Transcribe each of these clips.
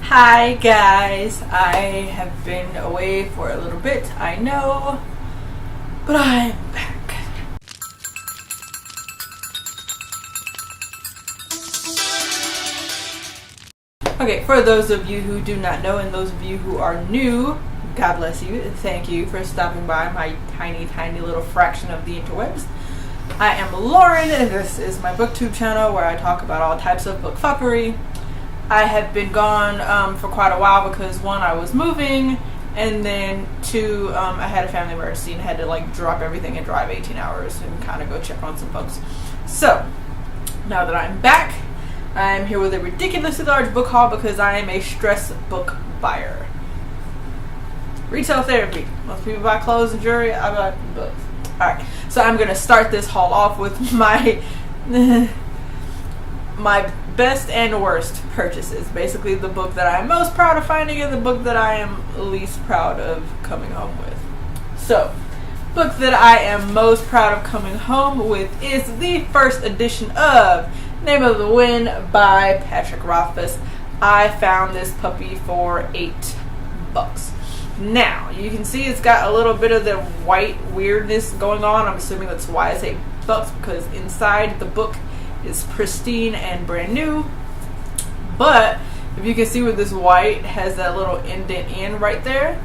Hi guys, I have been away for a little bit, I know, but I'm back. Okay, for those of you who do not know and those of you who are new, God bless you, and thank you for stopping by my tiny little fraction of the interwebs. I am Lauren and this is my booktube channel where I talk about all types of book fuckery. I have been gone for quite a while because one, I was moving, and then two, I had a family emergency and had to like drop everything and drive 18 hours and kind of go check on some folks. So now that I'm back, I'm here with a ridiculously large book haul because I am a stress book buyer. Retail therapy. Most people buy clothes and jewelry. I buy books. Alright, so I'm going to start this haul off with my my best and worst purchases. Basically the book that I'm most proud of finding and the book that I am least proud of coming home with. So, book that I am most proud of coming home with is the first edition of Name of the Wind by Patrick Rothfuss. I found this puppy for $8. Now, you can see it's got a little bit of the white weirdness going on. I'm assuming that's why it's $8 because inside the book is pristine and brand new. But if you can see where this white has that little indent in right there,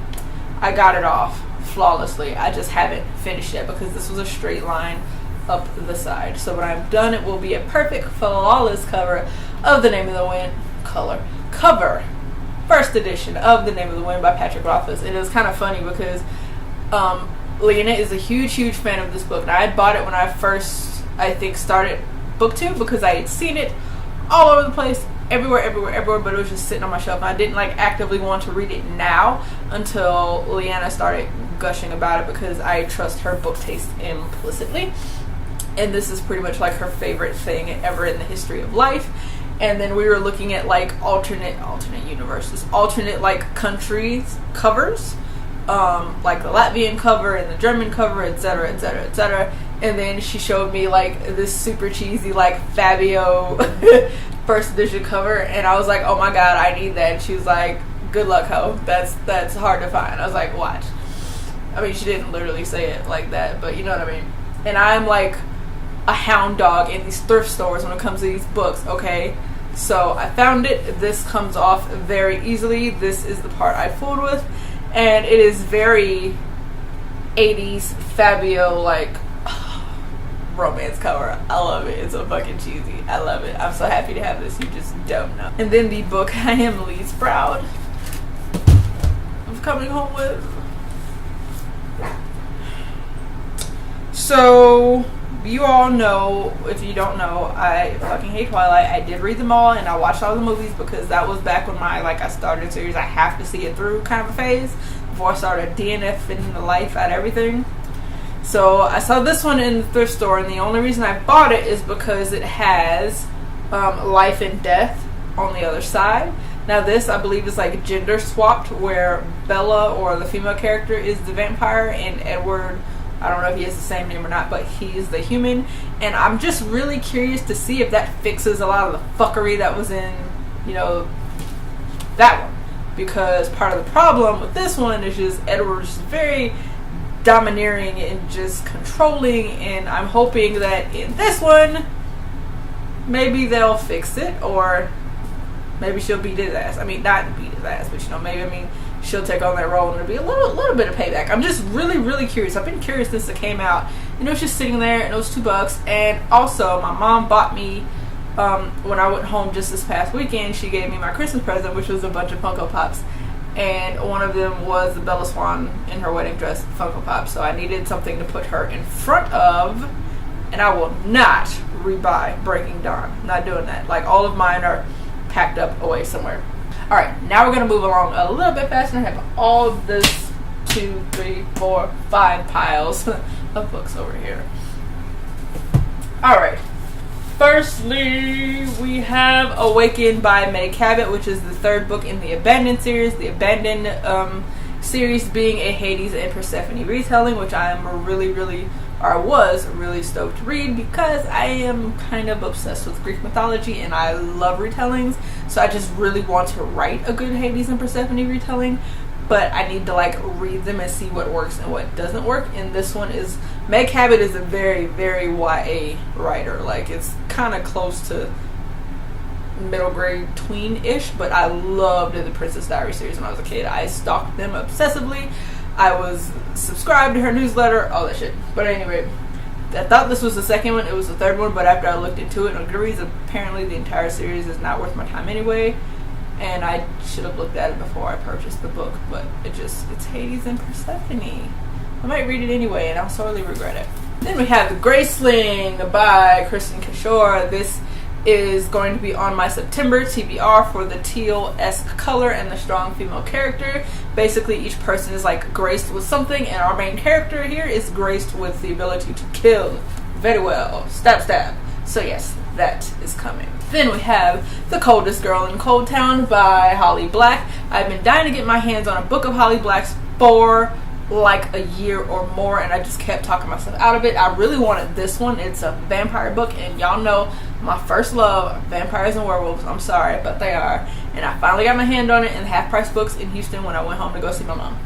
I got it off flawlessly. I just haven't finished it because this was a straight line up the side. So when I'm done, it will be a perfect flawless cover of The Name of the Wind cover. First edition of The Name of the Wind by Patrick Rothfuss. It is kind of funny because Leanna is a huge fan of this book. And I had bought it when I first, I think, started booktube because I had seen it all over the place, everywhere, but it was just sitting on my shelf. And I didn't like actively want to read it now until Leanna started gushing about it because I trust her book taste implicitly. And this is pretty much like her favorite thing ever in the history of life. And then we were looking at like alternate universes, alternate like countries covers, like the Latvian cover and the German cover, etc. And then she showed me like this super cheesy like Fabio first edition cover, and I was like, oh my god, I need that. And she was like, good luck, ho. That's hard to find. I was like, watch. I mean, she didn't literally say it like that, but you know what I mean. And I'm like a hound dog in these thrift stores when it comes to these books, okay? So I found it. This comes off very easily. This is the part I fooled with, and it is very 80s Fabio like romance cover. I love it. It's so fucking cheesy. I love it. I'm so happy to have this. You just don't know. And then the book I am least proud of coming home with. So you all know, if you don't know, I fucking hate Twilight. I did read them all and I watched all the movies because that was back when I started a series I have to see it through kind of a phase before I started DNFing the life out of everything. So I saw this one in the thrift store, and the only reason I bought it is because it has life and death on the other side. Now this, I believe, is like gender swapped, where Bella, or the female character, is the vampire and Edward, I don't know if he has the same name or not, but he's the human. And I'm just really curious to see if that fixes a lot of the fuckery that was in, that one. Because part of the problem with this one is just Edward's very domineering and just controlling, and I'm hoping that in this one maybe they'll fix it, or maybe she'll beat his ass. I mean, not beat his ass, but maybe she'll take on that role and it'll be a little bit of payback. I'm just really curious. I've been curious since it came out. It was just sitting there and it was $2. And also my mom bought me when I went home just this past weekend, she gave me my Christmas present, which was a bunch of Funko Pops. And one of them was the Bella Swan in her wedding dress Funko Pop. So I needed something to put her in front of. And I will not rebuy Breaking Dawn. I'm not doing that. Like, all of mine are packed up away somewhere. Alright, now we're going to move along a little bit faster. I have all of this 2, 3, 4, 5 piles of books over here. Alright. Firstly, we have Awakened by May Cabot, which is the third book in the Abandoned series. The Abandoned series being a Hades and Persephone retelling, which I am was really stoked to read because I am kind of obsessed with Greek mythology and I love retellings. So I just really want to write a good Hades and Persephone retelling, but I need to like read them and see what works and what doesn't work. And this one is, Meg Cabot is a very, very YA writer. Like, it's kind of close to middle grade tween-ish, but I loved the Princess Diaries series when I was a kid. I stalked them obsessively. I was subscribed to her newsletter, all that shit. But anyway, I thought this was the second one. It was the third one, but after I looked into it on Goodreads, apparently the entire series is not worth my time anyway. And I should have looked at it before I purchased the book, but it's Hades and Persephone. I might read it anyway, and I'll sorely regret it. Then we have The Graceling by Kristen Kishore. This is going to be on my September TBR for the teal-esque color and the strong female character. Basically, each person is like graced with something, and our main character here is graced with the ability to kill very well. Stab, stab. So yes, that is coming. Then we have The Coldest Girl in Cold Town by Holly Black. I've been dying to get my hands on a book of Holly Black's for like a year or more, and I just kept talking myself out of it. I really wanted this one. It's a vampire book, and y'all know my first love, vampires and werewolves. I'm sorry, but they are. And I finally got my hand on it in half-price books in Houston when I went home to go see my mom.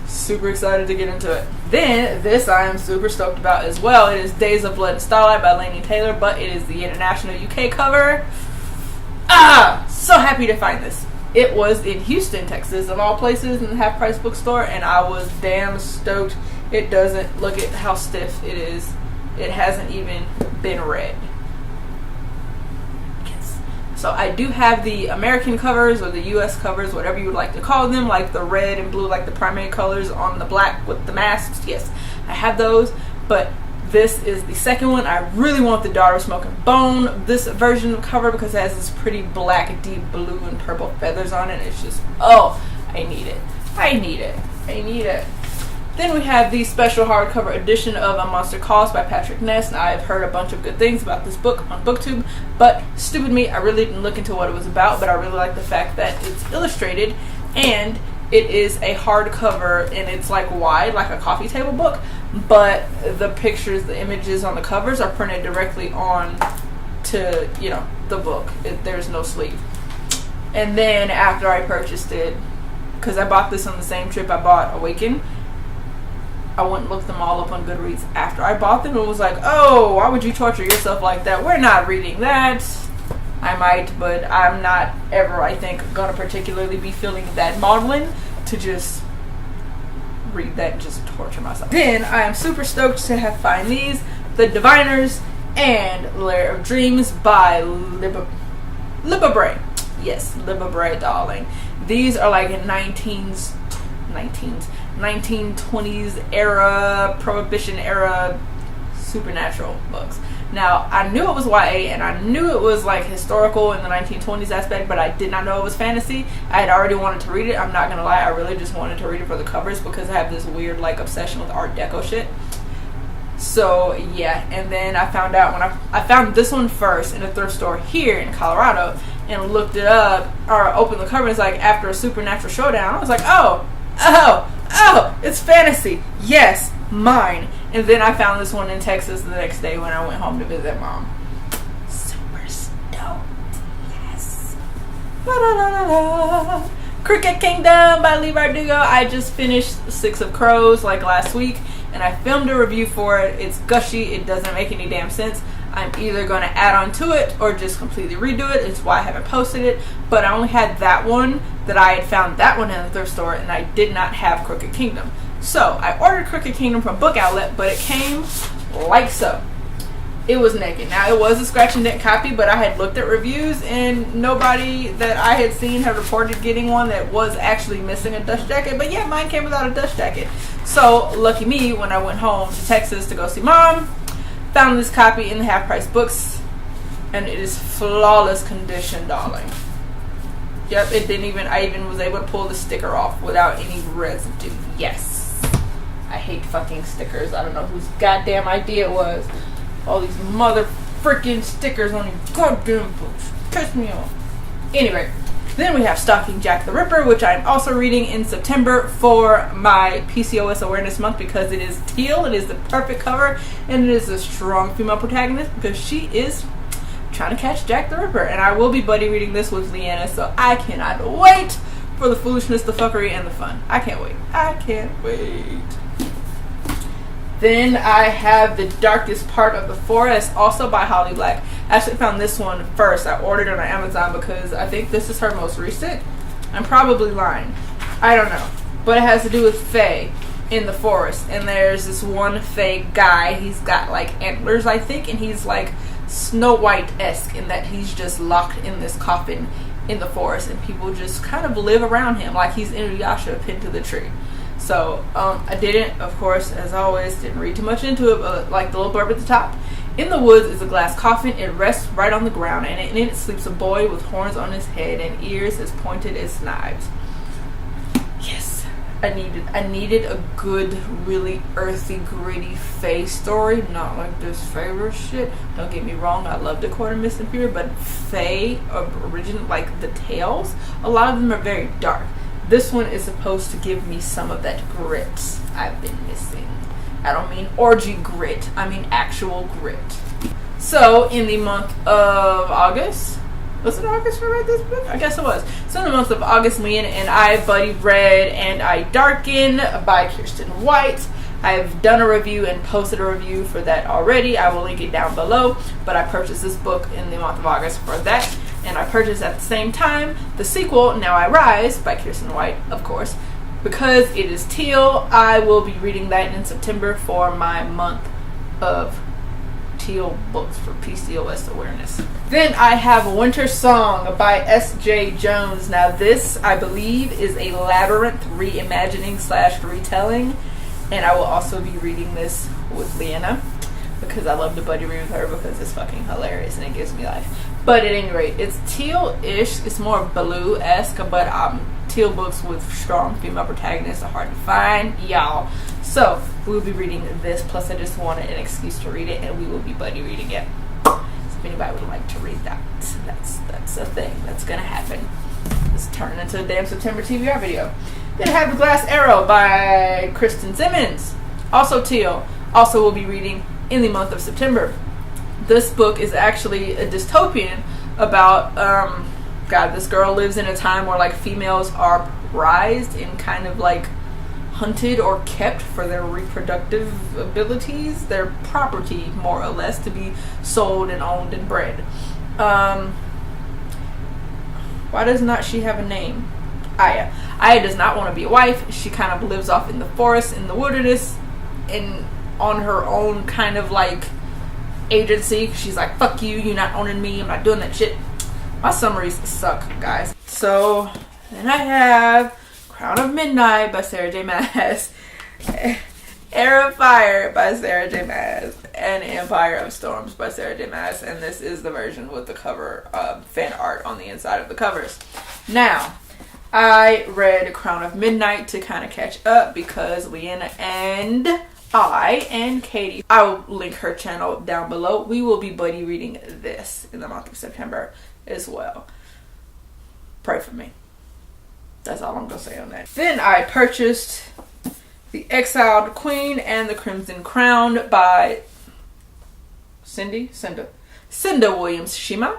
Super excited to get into it. Then, this I am super stoked about as well. It is Days of Blood and Starlight by Laini Taylor, but it is the international UK cover. So happy to find this. It was in Houston, Texas, of all places, in the half-price bookstore, and I was damn stoked. It doesn't, look at how stiff it is. It hasn't even been read. Yes. So I do have the American covers, or the US covers, whatever you would like to call them, like the red and blue, like the primary colors on the black with the masks. Yes, I have those, but this is the second one. I really want the Daughter of Smoke and Bone, this version of cover, because it has this pretty black, deep blue and purple feathers on it. It's just, oh, I need it. I need it. I need it. Then we have the special hardcover edition of A Monster Calls by Patrick Ness. Now, I've heard a bunch of good things about this book on BookTube, but stupid me, I really didn't look into what it was about, but I really like the fact that it's illustrated, and it is a hardcover, and it's like wide, like a coffee table book, but the pictures, the images on the covers are printed directly on to, you know, the book. There's no sleeve. And then after I purchased it, because I bought this on the same trip I bought Awaken, I went and looked them all up on Goodreads after I bought them and was like, oh, why would you torture yourself like that? We're not reading that. I might, but I'm not ever, I think, gonna particularly be feeling that maudlin to just read that and just torture myself. Then I am super stoked to find these, The Diviners and Lair of Dreams by Libba Bray. Yes, Libba Bray, darling. These are like 1920s era, Prohibition era supernatural books. Now, I knew it was YA, and I knew it was like historical in the 1920s aspect, but I did not know it was fantasy. I had already wanted to read it. I'm not gonna lie, I really just wanted to read it for the covers because I have this weird like obsession with Art Deco shit. So yeah, and then I found out when I found this one first in a thrift store here in Colorado and looked it up, or opened the cover, and it's like after a supernatural showdown. I was like, oh, it's fantasy. Yes, mine. And then I found this one in Texas the next day when I went home to visit mom. Super stoked. Yes. Ba-da-da-da-da. Cricket Kingdom by Lee Bardugo. I just finished Six of Crows like last week, and I filmed a review for it. It's gushy. It doesn't make any damn sense. I'm either going to add on to it or just completely redo it. It's why I haven't posted it. But I only had that one, that I had found that one in the thrift store, and I did not have Crooked Kingdom. So I ordered Crooked Kingdom from Book Outlet, but it came like so. It was naked. Now, it was a scratch and dent copy, but I had looked at reviews, and nobody that I had seen had reported getting one that was actually missing a dust jacket. But yeah, mine came without a dust jacket. So lucky me, when I went home to Texas to go see mom, found this copy in the half-price books, and it is flawless condition, darling. Yep, it didn't even, I even was able to pull the sticker off without any residue. Yes. I hate fucking stickers. I don't know whose goddamn idea it was. All these mother freaking stickers on your goddamn books. Piss me off. Anyway, then we have Stalking Jack the Ripper, which I'm also reading in September for my PCOS Awareness Month because it is teal, it is the perfect cover, and it is a strong female protagonist because she is trying to catch Jack the Ripper. And I will be buddy reading this with Leanna, so I cannot wait for the foolishness, the fuckery, and the fun. I can't wait. I can't wait. Then I have The Darkest Part of the Forest, also by Holly Black. I actually found this one first. I ordered it on Amazon because I think this is her most recent. I'm probably lying. I don't know. But it has to do with fae in the forest. And there's this one fae guy. He's got like antlers, I think, and he's like Snow White-esque in that he's just locked in this coffin in the forest, and people just kind of live around him like he's Inuyasha pinned to the tree. So I didn't, of course, as always, didn't read too much into it, but like the little blurb at the top. In the woods is a glass coffin. It rests right on the ground, and in it sleeps a boy with horns on his head and ears as pointed as knives. Yes, I needed a good, really earthy, gritty fae story, not like this favorite shit. Don't get me wrong, I love the Court of Mist and Fury, but fae original, like the tales, a lot of them are very dark. This one is supposed to give me some of that grit I've been missing. I don't mean orgy grit, I mean actual grit. So, in the month of August, was it August when I read this book? I guess it was. So, in the month of August, Leanna and I buddy read And I Darken by Kirsten White. I've done a review and posted a review for that already. I will link it down below. But I purchased this book in the month of August for that. And I purchased at the same time the sequel, Now I Rise, by Kirsten White, of course. Because it is teal, I will be reading that in September for my month of teal books for PCOS awareness. Then I have Winter Song by S.J. Jones. Now this, I believe, is a Labyrinth reimagining / retelling. And I will also be reading this with Leanna, because I love to buddy read with her because it's fucking hilarious and it gives me life. But at any rate, it's teal-ish. It's more blue-esque, but teal books with strong female protagonists are hard to find, y'all. So we'll be reading this, plus I just wanted an excuse to read it, and we will be buddy reading it. So if anybody would like to read that, that's a thing that's gonna happen. It's turning into a damn September TBR video. Then I have The Glass Arrow by Kristen Simmons, also teal. Also will be reading in the month of September. This book is actually a dystopian about this girl lives in a time where like females are prized and kind of like hunted or kept for their reproductive abilities, their property more or less, to be sold and owned and bred. Why does not she have a name? Aya. Aya does not want to be a wife. She kind of lives off in the forest, in the wilderness, and on her own kind of like agency. She's like, fuck you, you're not owning me, I'm not doing that shit. My summaries suck, guys. So then I have Crown of Midnight by Sarah J. Maas, Air of Fire by Sarah J. Maas, and Empire of Storms by Sarah J. Maas. And this is the version with the cover fan art on the inside of the covers. Now, I read Crown of Midnight to kind of catch up because Leanna and I and Katie, I will link her channel down below. We will be buddy reading this in the month of September as well. Pray for me. That's all I'm gonna say on that. Then I purchased The Exiled Queen and the Crimson Crown by Cinda Williams Shima.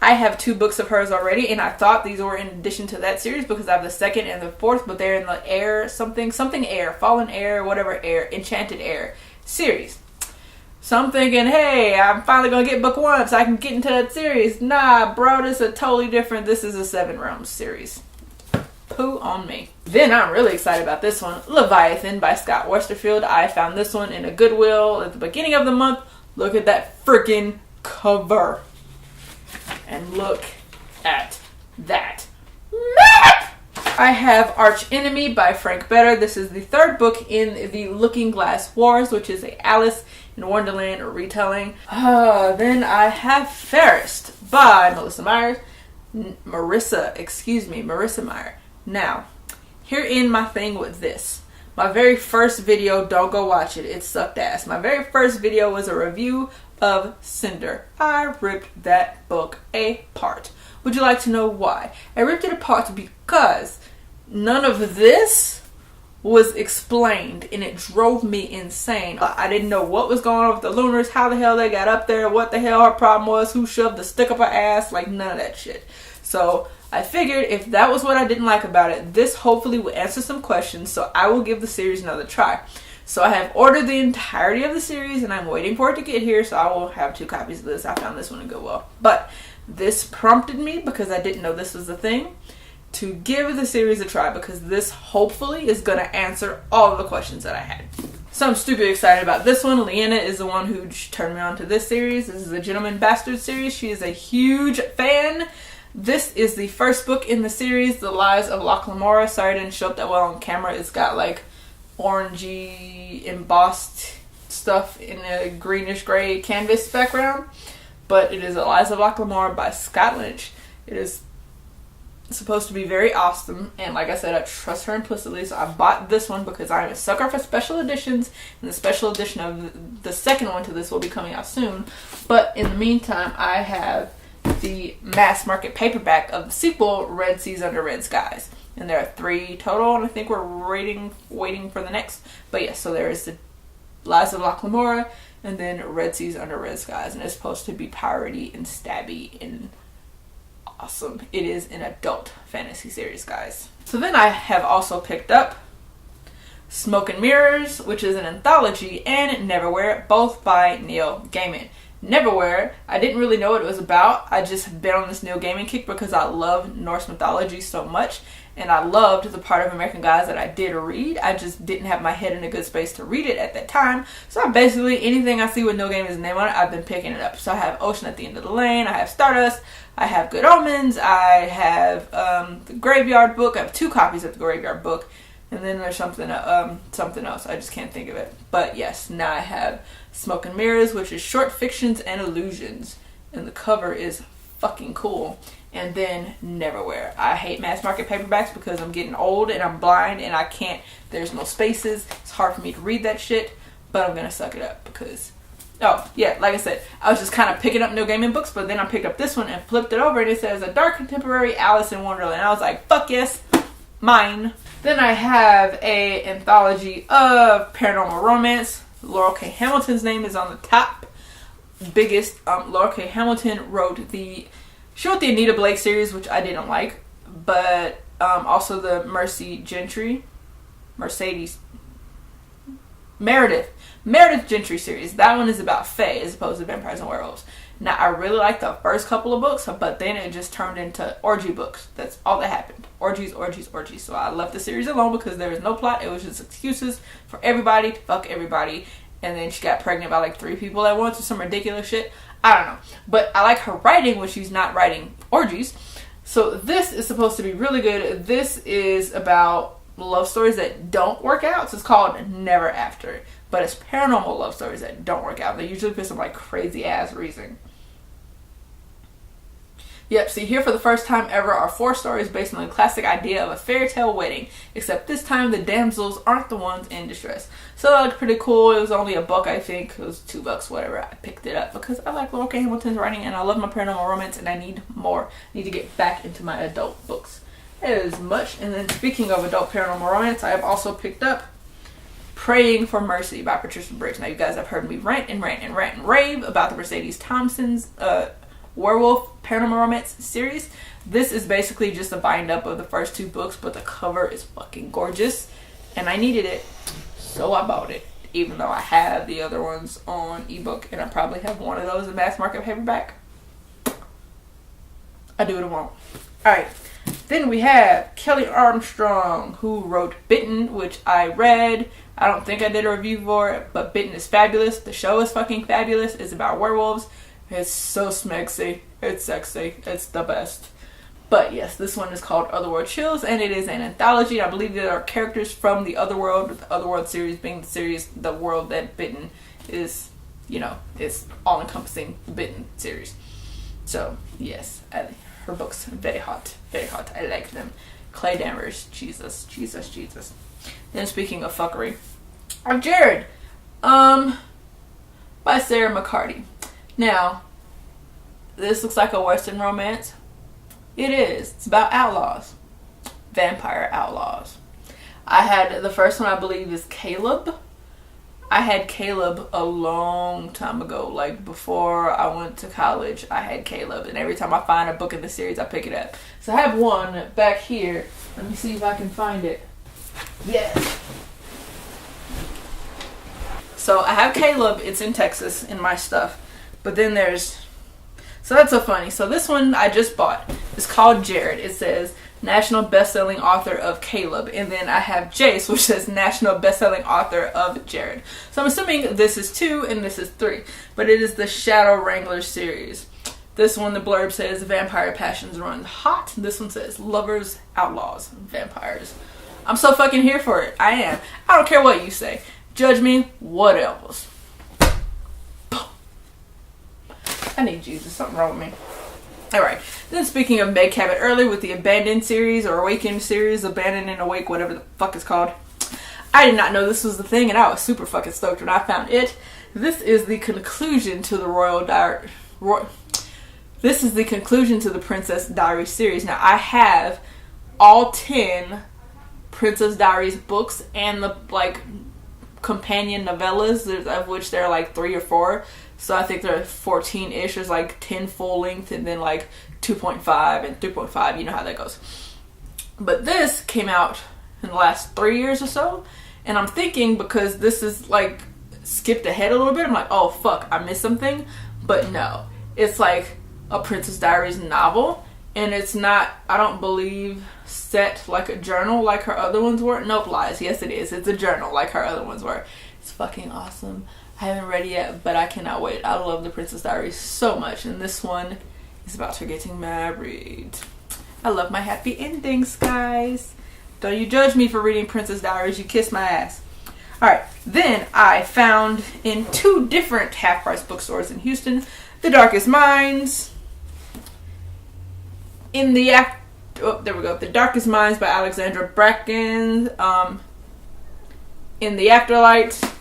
I have 2 books of hers already, and I thought these were in addition to that series because I have the 2nd and the 4th, but they're in the air, something air, fallen air, whatever air, enchanted air series. So I'm thinking, hey, I'm finally going to get book 1 so I can get into that series. Nah, bro, this is totally different. This is a 7 Realms series. Poo on me. Then I'm really excited about this one, Leviathan by Scott Westerfield. I found this one in a Goodwill at the beginning of the month. Look at that freaking cover. And look at that map! I have Arch Enemy by Frank Better. This is the 3rd book in the Looking Glass Wars, which is a Alice in Wonderland retelling. Then I have Fairest by Marissa Meyer. Now, herein my thing with this. My very first video, don't go watch it, it sucked ass. My very first video was a review of Cinder. I ripped that book apart. Would you like to know why? I ripped it apart because none of this was explained, and it drove me insane. I didn't know what was going on with the Lunars, how the hell they got up there, what the hell her problem was, who shoved the stick up her ass, like none of that shit. So I figured if that was what I didn't like about it, this hopefully will answer some questions, so I will give the series another try. So I have ordered the entirety of the series, and I'm waiting for it to get here, so I will have 2 copies of this. I found this one in Goodwill. But this prompted me, because I didn't know this was a thing, to give the series a try, because this hopefully is going to answer all of the questions that I had. So I'm stupid excited about this one. Leanna is the one who turned me on to this series. This is the Gentleman Bastard series. She is a huge fan. This is the first book in the series, The Lies of Locke Lamora. Sorry it didn't show up that well on camera. It's got like orangey embossed stuff in a greenish gray canvas background. But it is The Lies of Locke Lamora by Scott Lynch. It is supposed to be very awesome, and like I said, I trust her implicitly, so I bought this one because I'm a sucker for special editions, and the special edition of the second one to this will be coming out soon. But in the meantime, I have the mass market paperback of the sequel, Red Seas Under Red Skies, and there are 3 total, and I think we're waiting for the next. But yes, so there is the Lies of Locke Lamora, and then Red Seas Under Red Skies, and it's supposed to be piratey and stabby and awesome. It is an adult fantasy series, guys. So then I have also picked up Smoke and Mirrors, which is an anthology, and Neverwhere, both by Neil Gaiman. Neverwhere, I didn't really know what it was about. I just have been on this Neil Gaiman kick because I love Norse mythology so much, and I loved the part of American Gods that I did read. I just didn't have my head in a good space to read it at that time. So basically anything I see with Neil Gaiman's name on it, I've been picking it up. So I have Ocean at the End of the Lane, I have Stardust, I have Good Omens, I have the Graveyard Book. I have 2 copies of the Graveyard Book, and then there's something else. I just can't think of it. But yes, now I have Smoke and Mirrors, which is short fictions and illusions, and the cover is fucking cool. And then Neverwhere. I hate mass market paperbacks because I'm getting old and I'm blind and I can't, there's no spaces. It's hard for me to read that shit, but I'm gonna suck it up because, oh yeah, like I said, I was just kind of picking up Neil Gaiman books, but then I picked up this one and flipped it over and it says A Dark Contemporary Alice in Wonderland. And I was like, fuck yes, mine. Then I have a anthology of paranormal romance. Laurel K. Hamilton's name is on the top. Biggest, Laurel K. Hamilton she wrote the Anita Blake series, which I didn't like, but also the Meredith Gentry series. That one is about fae as opposed to vampires and werewolves. Now, I really liked the first couple of books, but then it just turned into orgy books. That's all that happened. Orgies. So I left the series alone because there was no plot. It was just excuses for everybody to fuck everybody. And then she got pregnant by like 3 people at once or some ridiculous shit. I don't know. But I like her writing when she's not writing orgies. So this is supposed to be really good. This is about love stories that don't work out. So it's called Never After. But it's paranormal love stories that don't work out. They usually for some like crazy ass reason. Yep, see here for the first time ever are 4 stories based on the classic idea of a fairy tale wedding. Except this time the damsels aren't the ones in distress. So that looked pretty cool. It was only $1, I think. It was $2, whatever. I picked it up because I like Laurel K. Hamilton's writing and I love my paranormal romance and I need more. I need to get back into my adult books. That is much. And then speaking of adult paranormal romance, I have also picked up Praying for Mercy by Patricia Briggs. Now you guys have heard me rant and rave about the Mercedes Thompson's werewolf paranormal romance series. This is basically just a bind up of the first 2 books, but the cover is fucking gorgeous and I needed it, so I bought it, even though I have the other ones on ebook and I probably have one of those in mass market paperback. I do what I want. Alright, then we have Kelly Armstrong, who wrote Bitten, which I read. I don't think I did a review for it, but Bitten is fabulous. The show is fucking fabulous. It's about werewolves. It's so smexy. It's sexy. It's the best. But yes, this one is called Otherworld Chills, and it is an anthology. I believe there are characters from the Otherworld, with the Otherworld series being the series, the world that Bitten is, is all-encompassing the Bitten series. So, yes, her books are very hot. Very hot. I like them. Clay Danvers. Jesus. Then speaking of fuckery, I'm Jared. By Sarah McCarty. Now, this looks like a Western romance. It is. It's about outlaws. Vampire outlaws. I had the first one, I believe, is Caleb. I had Caleb a long time ago, like before I went to college. I had Caleb, and every time I find a book in the series, I pick it up. So I have one back here. Let me see if I can find it. Yes. So I have Caleb. It's in Texas in my stuff. But then there's... So that's so funny. So this one I just bought. It's called Jared. It says National Best-Selling Author of Caleb. And then I have Jace, which says National Best-Selling Author of Jared. So I'm assuming this is 2 and this is 3. But it is the Shadow Wrangler series. This one, the blurb says Vampire Passions Run Hot. This one says Lovers, Outlaws, Vampires. I'm so fucking here for it. I am. I don't care what you say. Judge me, what else? I need Jesus. Something wrong with me. Alright. Then speaking of Meg Cabot earlier with the Abandoned series or Awakened series, Abandoned and Awake, whatever the fuck it's called. I did not know this was the thing, and I was super fucking stoked when I found it. This is the conclusion to the This is the conclusion to the Princess Diaries series. Now, I have all 10 Princess Diaries books and the, like, companion novellas, of which there are, like, 3 or 4. So I think there are 14-ish. There's, like, 10 full length and then, like, 2.5 and 3.5. You know how that goes. But this came out in the last 3 years or so. And I'm thinking, because this is, like, skipped ahead a little bit, I'm like, oh, fuck, I missed something. But no. It's, like, a Princess Diaries novel, and it's not, I don't believe, set like a journal like her other ones were. Nope, lies. Yes, it is. It's a journal like her other ones were. It's fucking awesome. I haven't read it yet, but I cannot wait. I love the Princess Diaries so much, and this one is about her getting married. I love my happy endings, guys. Don't you judge me for reading Princess Diaries. You kiss my ass. Alright, then I found in 2 different half-price bookstores in Houston, The Darkest Minds. The Darkest Minds by Alexandra Bracken. In the Afterlight,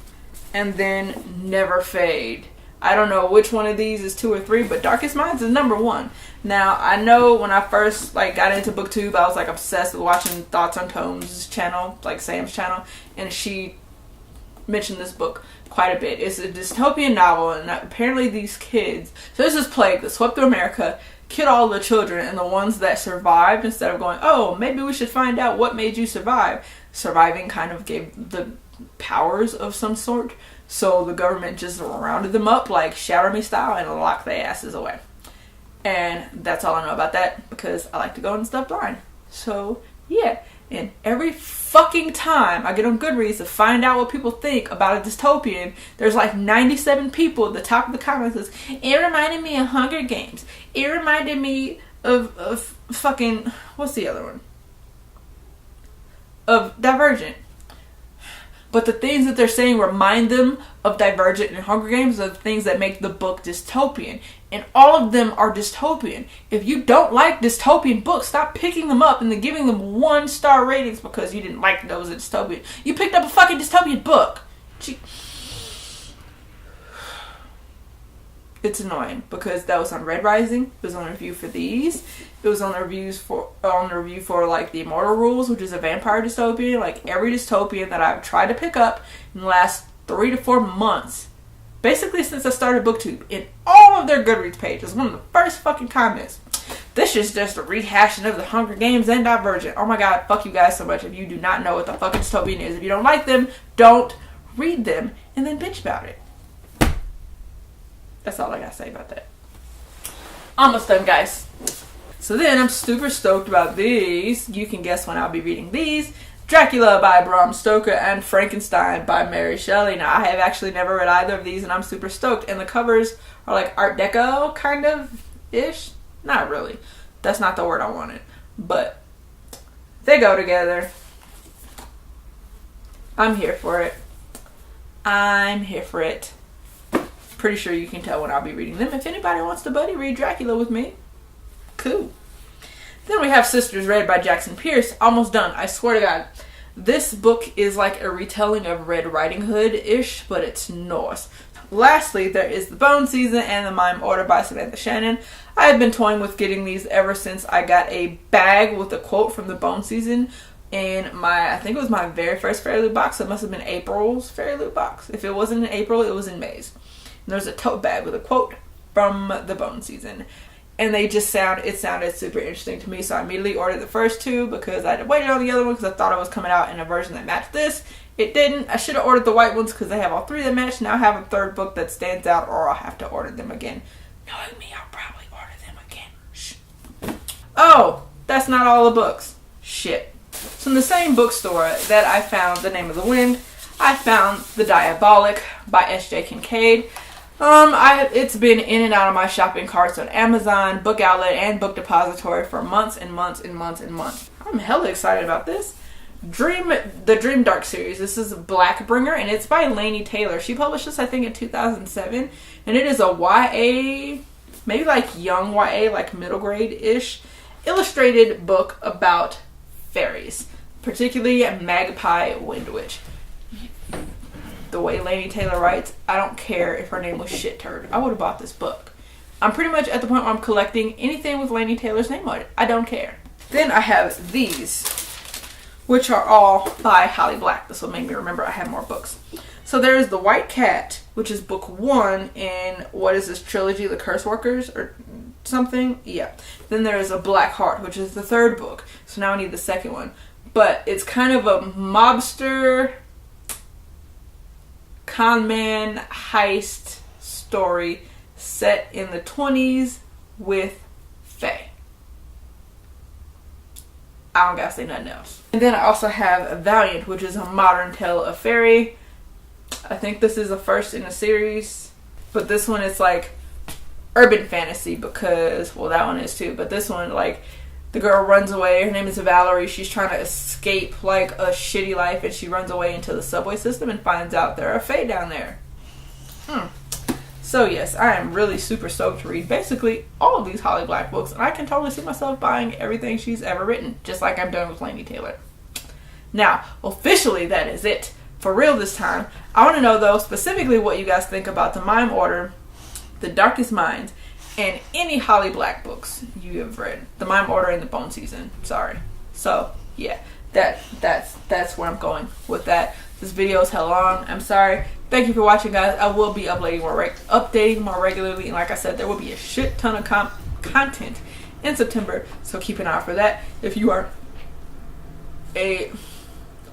and then Never Fade. I don't know which one of these is 2 or 3, but Darkest Minds is number 1. Now, I know when I first got into BookTube, I was obsessed with watching Thoughts on Tomes channel, Sam's channel, and she mentioned this book quite a bit. It's a dystopian novel, and apparently these kids, so this is plague that swept through America, killed all the children, and the ones that survived, instead of going, oh, maybe we should find out what made you survive, surviving kind of gave the powers of some sort. So the government just rounded them up like Shatter Me style and locked their asses away. And that's all I know about that, because I like to go and stuff blind. So yeah, and every fucking time I get on Goodreads to find out what people think about a dystopian, there's 97 people at the top of the comments says, it reminded me of Hunger Games. It reminded me of fucking, what's the other one? Of Divergent. But the things that they're saying remind them of Divergent and Hunger Games are the things that make the book dystopian. And all of them are dystopian. If you don't like dystopian books, stop picking them up and then giving them 1-star ratings because you didn't like those as dystopian. You picked up a fucking dystopian book. It's annoying because that was on Red Rising. It was on a review for these. It was on the review for the Immortal Rules, which is a vampire dystopian. Every dystopian that I've tried to pick up in the last 3 to 4 months, basically since I started BookTube, in all of their Goodreads pages, one of the first fucking comments, this is just a rehashing of the Hunger Games and Divergent. Oh my god, fuck you guys so much if you do not know what the fucking dystopian is. If you don't like them, don't read them and then bitch about it. That's all I gotta say about that. Almost done, guys. So then I'm super stoked about these. You can guess when I'll be reading these. Dracula by Bram Stoker and Frankenstein by Mary Shelley. Now, I have actually never read either of these, and I'm super stoked. And the covers are Art Deco, kind of-ish. Not really. That's not the word I wanted. But they go together. I'm here for it. I'm here for it. Pretty sure you can tell when I'll be reading them. If anybody wants to buddy read Dracula with me, cool. Then we have Sisters Red by Jackson Pierce. Almost done. I swear to God. This book is like a retelling of Red Riding Hood-ish, but it's Norse. Lastly, there is The Bone Season and The Mime Order by Samantha Shannon. I have been toying with getting these ever since I got a bag with a quote from The Bone Season in my, I think it was my very first Fairy Loot box. It must have been April's Fairy Loot box. If it wasn't in April, it was in May's. And there's a tote bag with a quote from the Bone season. And it sounded super interesting to me. So I immediately ordered the first two because I had waited on the other one because I thought it was coming out in a version that matched this. It didn't. I should have ordered the white ones because they have all three that match. Now I have a third book that stands out, or I'll have to order them again. Knowing me, I'll probably order them again. Shh. Oh, that's not all the books. Shit. So in the same bookstore that I found The Name of the Wind, I found The Diabolic by S.J. Kincaid. It's been in and out of my shopping carts on Amazon, Book Outlet, and Book Depository for months and months and months and months. I'm hella excited about this. The Dream Dark series. This is Blackbringer, and it's by Laini Taylor. She published this, I think, in 2007, and it is a YA, maybe like young YA, like middle grade-ish, illustrated book about fairies, particularly Magpie Wind Witch. The way Laini Taylor writes, I don't care if her name was Shit Turd. I would have bought this book. I'm pretty much at the point where I'm collecting anything with Laini Taylor's name on it. I don't care. Then I have these, which are all by Holly Black. This will make me remember I have more books. So there's The White Cat, which is book 1 in, what is this trilogy, The Curse Workers or something? Yeah. Then there's A Black Heart, which is the third book. So now I need the second one. But it's kind of a mobster, con man, heist story set in the 20s with fae. I don't gotta say nothing else. And then I also have Valiant, which is a modern tale of fairy. I think this is the first in a series, but this one is like urban fantasy because, well, that one is too, but this one, like, the girl runs away. Her name is Valerie. She's trying to escape like a shitty life, and she runs away into the subway system and finds out there are fae down there. So yes, I am really super stoked to read basically all of these Holly Black books, and I can totally see myself buying everything she's ever written, just like I'm done with Laini Taylor. Now, officially, that is it. For real this time. I want to know, though, specifically what you guys think about the Mime Order, The Darkest Minds, and any Holly Black books you have read. The Mime Order and the Bone Season. Sorry. So, yeah. That's where I'm going with that. This video is hell long. I'm sorry. Thank you for watching, guys. I will be updating more regularly. And like I said, there will be a shit ton of content in September. So keep an eye out for that. If you are a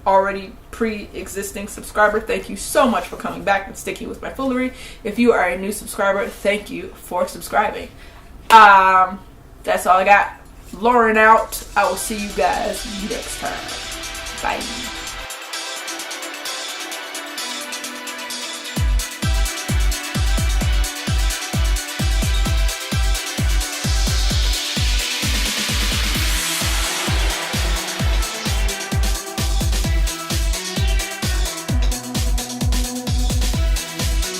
already pre-existing subscriber, thank you so much for coming back and sticking with my foolery. If you are a new subscriber, thank you for subscribing. That's all I got. Lauren out. I will see you guys next time. Bye.